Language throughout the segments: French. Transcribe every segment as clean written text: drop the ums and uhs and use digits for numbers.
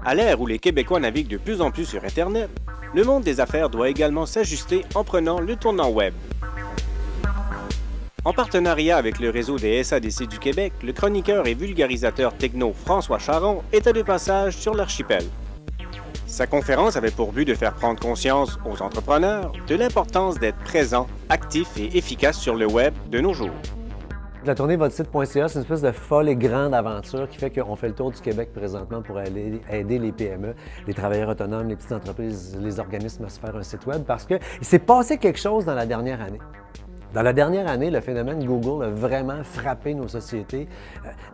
À l'ère où les Québécois naviguent de plus en plus sur Internet, le monde des affaires doit également s'ajuster en prenant le tournant web. En partenariat avec le réseau des SADC du Québec, le chroniqueur et vulgarisateur techno François Charon était de passage sur l'archipel. Sa conférence avait pour but de faire prendre conscience aux entrepreneurs de l'importance d'être présents, actifs et efficaces sur le web de nos jours. La tournée votsite.ca, c'est une espèce de folle et grande aventure qui fait qu'on fait le tour du Québec présentement pour aller aider les PME, les travailleurs autonomes, les petites entreprises, les organismes à se faire un site web parce qu'il s'est passé quelque chose dans la dernière année. Dans la dernière année, le phénomène Google a vraiment frappé nos sociétés.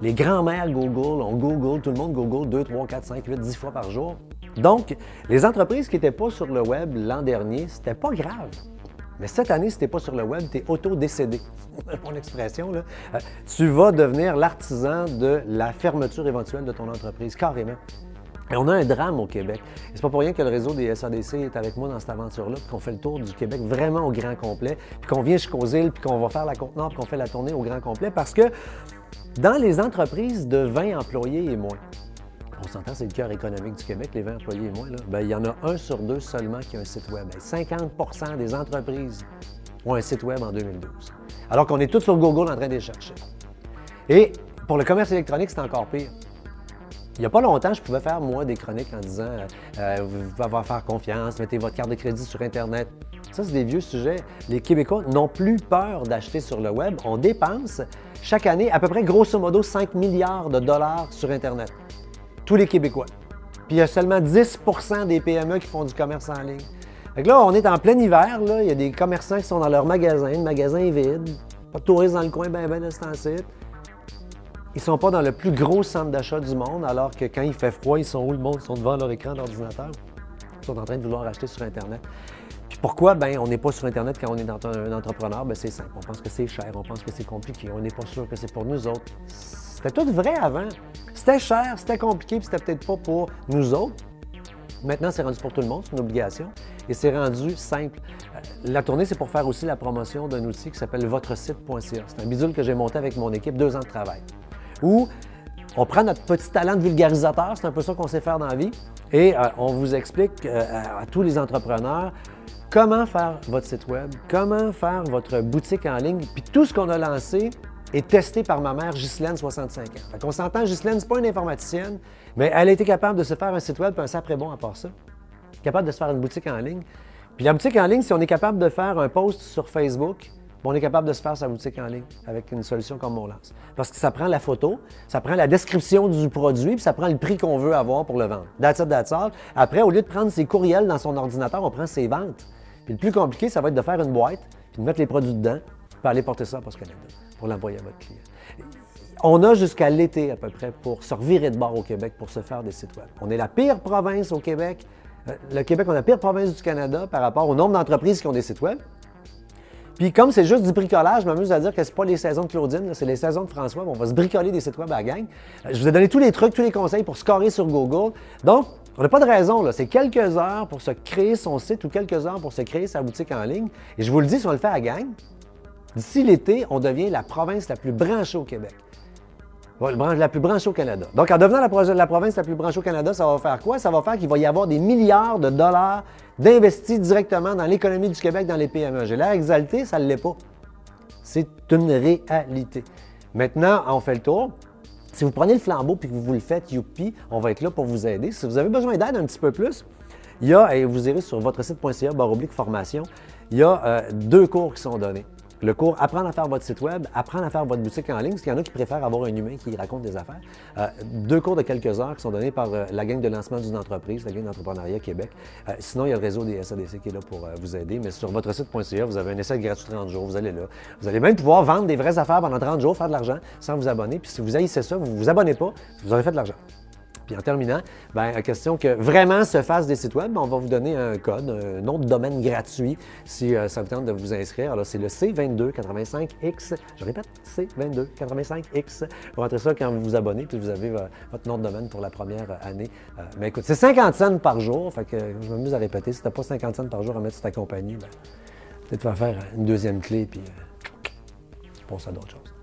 Les grands-mères Google, on Google, tout le monde Google 2, 3, 4, 5, 8, 10 fois par jour. Donc, les entreprises qui n'étaient pas sur le web l'an dernier, c'était pas grave. Mais cette année, si tu n'es pas sur le web, tu es auto-décédé. C'est mon expression, là. Tu vas devenir l'artisan de la fermeture éventuelle de ton entreprise, carrément. Et on a un drame au Québec. Et c'est pas pour rien que le réseau des SADC est avec moi dans cette aventure-là, puis qu'on fait le tour du Québec vraiment au grand complet, puis qu'on vient jusqu'aux îles, puis qu'on va faire la Côte-Nord, puis qu'on fait la tournée au grand complet, parce que dans les entreprises de 20 employés et moins, on s'entend, c'est le cœur économique du Québec, les 20 employés et moins, là, bien, il y en a 1 sur 2 seulement qui a un site web. 50 des entreprises ont un site web en 2012, alors qu'on est tous sur Google en train de les chercher. Et pour le commerce électronique, c'est encore pire. Il n'y a pas longtemps, je pouvais faire, moi, des chroniques en disant vous pouvez avoir faire confiance, mettez votre carte de crédit sur Internet. Ça, c'est des vieux sujets. Les Québécois n'ont plus peur d'acheter sur le web. On dépense chaque année à peu près, grosso modo, 5 milliards de dollars sur Internet. Tous les Québécois. Puis il y a seulement 10 des PME qui font du commerce en ligne. Fait que là, on est en plein hiver, là. Il y a des commerçants qui sont dans leur magasin, le magasin est vide, pas de touristes dans le coin, ben de ce temps-ci. Ils ne sont pas dans le plus gros centre d'achat du monde, alors que quand il fait froid, ils sont où le monde? Ils sont devant leur écran d'ordinateur. Ils sont en train de vouloir acheter sur Internet. Puis pourquoi? Bien, on n'est pas sur Internet quand on est un entrepreneur? Bien, c'est simple. On pense que c'est cher, on pense que c'est compliqué, on n'est pas sûr que c'est pour nous autres. C'était tout vrai avant. C'était cher, c'était compliqué, puis c'était peut-être pas pour nous autres. Maintenant, c'est rendu pour tout le monde, c'est une obligation. Et c'est rendu simple. La tournée, c'est pour faire aussi la promotion d'un outil qui s'appelle votsite.ca. C'est un bidule que j'ai monté avec mon équipe, 2 ans de travail. Où on prend notre petit talent de vulgarisateur, c'est un peu ça qu'on sait faire dans la vie, et on vous explique à tous les entrepreneurs comment faire votre site web, comment faire votre boutique en ligne, puis tout ce qu'on a lancé est testé par ma mère Ghislaine, 65 ans. Fait qu'on s'entend, Ghislaine, c'est pas une informaticienne, mais elle a été capable de se faire un site web, puis un sacré bon à part ça. Capable de se faire une boutique en ligne. Puis la boutique en ligne, si on est capable de faire un post sur Facebook, on est capable de se faire sa boutique en ligne avec une solution comme On Lance. Parce que ça prend la photo, ça prend la description du produit, puis ça prend le prix qu'on veut avoir pour le vendre. That's it, that's all. Après, au lieu de prendre ses courriels dans son ordinateur, on prend ses ventes. Puis le plus compliqué, ça va être de faire une boîte, puis de mettre les produits dedans, puis aller porter ça à Post Canada pour l'envoyer à votre client. On a jusqu'à l'été à peu près pour se revirer de bord au Québec pour se faire des sites web. On est la pire province au Québec. Le Québec, on est la pire province du Canada par rapport au nombre d'entreprises qui ont des sites web. Puis comme c'est juste du bricolage, je m'amuse à dire que c'est pas les saisons de Claudine, c'est les saisons de François. On va se bricoler des sites web à la gang. Je vous ai donné tous les trucs, tous les conseils pour scorer sur Google. Donc, on n'a pas de raison, là. C'est quelques heures pour se créer son site ou quelques heures pour se créer sa boutique en ligne. Et je vous le dis, si on le fait à la gang, d'ici l'été, on devient la province la plus branchée au Québec. La plus branchée au Canada. Donc, en devenant la province la plus branchée au Canada, ça va faire quoi? Ça va faire qu'il va y avoir des milliards de dollars d'investis directement dans l'économie du Québec, dans les PME. J'ai l'air exalté, ça ne l'est pas. C'est une réalité. Maintenant, on fait le tour. Si vous prenez le flambeau et que vous le faites, youpi, on va être là pour vous aider. Si vous avez besoin d'aide un petit peu plus, il y a, et vous irez sur votsite.ca/formation, il y a 2 cours qui sont donnés. Le cours Apprendre à faire votre site web, Apprendre à faire votre boutique en ligne, parce qu'il y en a qui préfèrent avoir un humain qui raconte des affaires. 2 cours de quelques heures qui sont donnés par la gang de lancement d'une entreprise, la gang d'entrepreneuriat Québec. Sinon, il y a le réseau des SADC qui est là pour vous aider. Mais sur votsite.ca, vous avez un essai gratuit 30 jours, vous allez là. Vous allez même pouvoir vendre des vraies affaires pendant 30 jours, faire de l'argent sans vous abonner. Puis si vous haïssez ça, vous ne vous abonnez pas, vous aurez fait de l'argent. Puis en terminant, bien, question que vraiment se fasse des sites web, on va vous donner un code, un nom de domaine gratuit si ça vous tente de vous inscrire. Alors, c'est le C2285X. Je répète, C2285X. Vous rentrez ça quand vous vous abonnez, puis vous avez votre nom de domaine pour la première année. Mais écoute, c'est 50 cents par jour, fait que je m'amuse à répéter. Si tu n'as pas 50 cents par jour à mettre sur ta compagnie, bien, peut-être tu vas faire une deuxième clé, puis je pense à d'autres choses.